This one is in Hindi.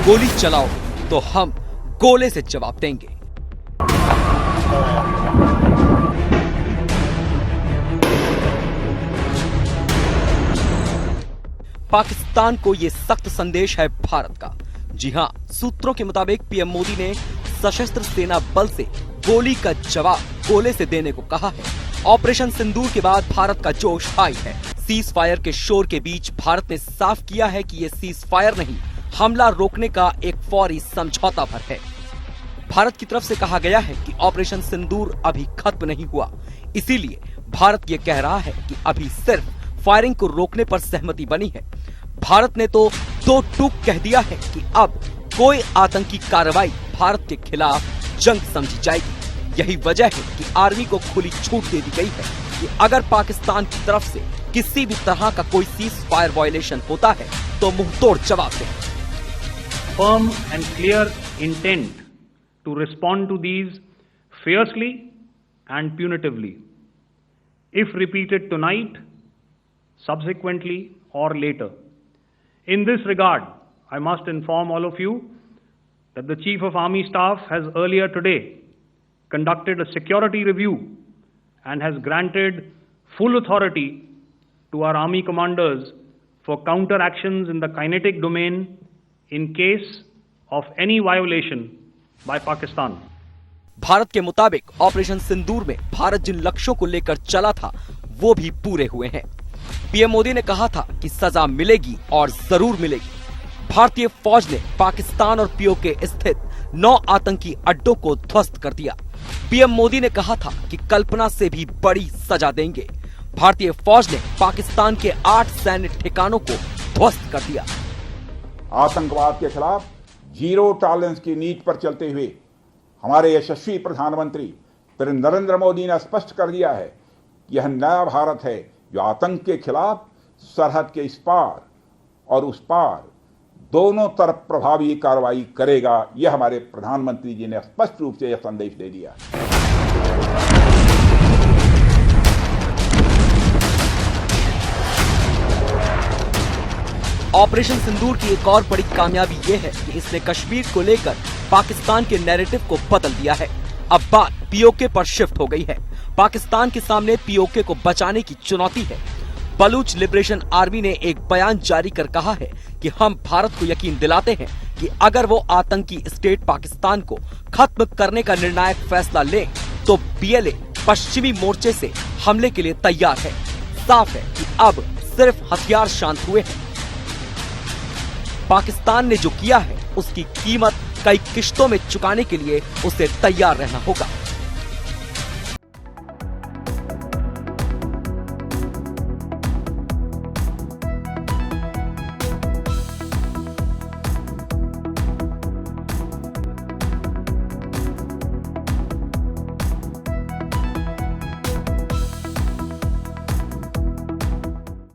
गोली चलाओ तो हम गोले से जवाब देंगे। पाकिस्तान को यह सख्त संदेश है भारत का। जी हां, सूत्रों के मुताबिक पीएम मोदी ने सशस्त्र सेना बल से गोली का जवाब गोले से देने को कहा है। ऑपरेशन सिंदूर के बाद भारत का जोश हाई है। सीज फायर के शोर के बीच भारत ने साफ किया है कि यह सीज फायर नहीं, हमला रोकने का एक फौरी समझौता भर है। भारत की तरफ से कहा गया है कि ऑपरेशन सिंदूर अभी खत्म नहीं हुआ, इसीलिए भारत ये कह रहा है कि अभी सिर्फ फायरिंग को रोकने पर सहमति बनी है। भारत ने तो दो टूक कह दिया है कि अब कोई आतंकी कार्रवाई भारत के खिलाफ जंग समझी जाएगी। यही वजह है कि आर्मी को खुली छूट दे दी गई है कि अगर पाकिस्तान की तरफ से किसी भी तरह का कोई सीज फायर वायलेशन होता है तो मुंहतोड़ जवाब दें। Firm and clear intent to respond to these fiercely and punitively, if repeated tonight, subsequently or later. In this regard, I must inform all of you that the Chief of Army Staff has earlier today conducted a security review and has granted full authority to our Army commanders for counter actions in the kinetic domain in case of any violation by Pakistan. Bharat के मुताबिक ऑपरेशन सिंदूर में भारत जिन लक्ष्यों को लेकर चला था वो भी पूरे हुए हैं। पीएम मोदी ने कहा था कि सजा मिलेगी और जरूर मिलेगी। भारतीय फौज ने पाकिस्तान और पीओके स्थित 9 आतंकी अड्डों को ध्वस्त कर दिया। पीएम मोदी ने कहा था कि कल्पना से भी बड़ी सजा देंगे। भारतीय फौज ने पाकिस्तान के 8 सैन्य ठिकानों को ध्वस्त कर दिया। आतंकवाद के खिलाफ जीरो टॉलरेंस की नीति पर चलते हुए हमारे यशस्वी प्रधानमंत्री श्री नरेंद्र मोदी ने स्पष्ट कर दिया है कि यह नया भारत है जो आतंक के खिलाफ सरहद के इस पार और उस पार दोनों तरफ प्रभावी कार्रवाई करेगा। यह हमारे प्रधानमंत्री जी ने स्पष्ट रूप से यह संदेश दे दिया। ऑपरेशन सिंदूर की एक और बड़ी कामयाबी यह है कि इसने कश्मीर को लेकर पाकिस्तान के नैरेटिव को बदल दिया है। अब बात पीओके पर शिफ्ट हो गई है। पाकिस्तान के सामने पीओके को बचाने की चुनौती है। बलूच लिबरेशन आर्मी ने एक बयान जारी कर कहा है कि हम भारत को यकीन दिलाते हैं कि अगर वो आतंकी स्टेट पाकिस्तान को खत्म करने का निर्णायक फैसला ले तो बीएलए पश्चिमी मोर्चे से हमले के लिए तैयार है। साफ है कि अब सिर्फ हथियार शांत हुए हैं। पाकिस्तान ने जो किया है उसकी कीमत कई किश्तों में चुकाने के लिए उसे तैयार रहना होगा।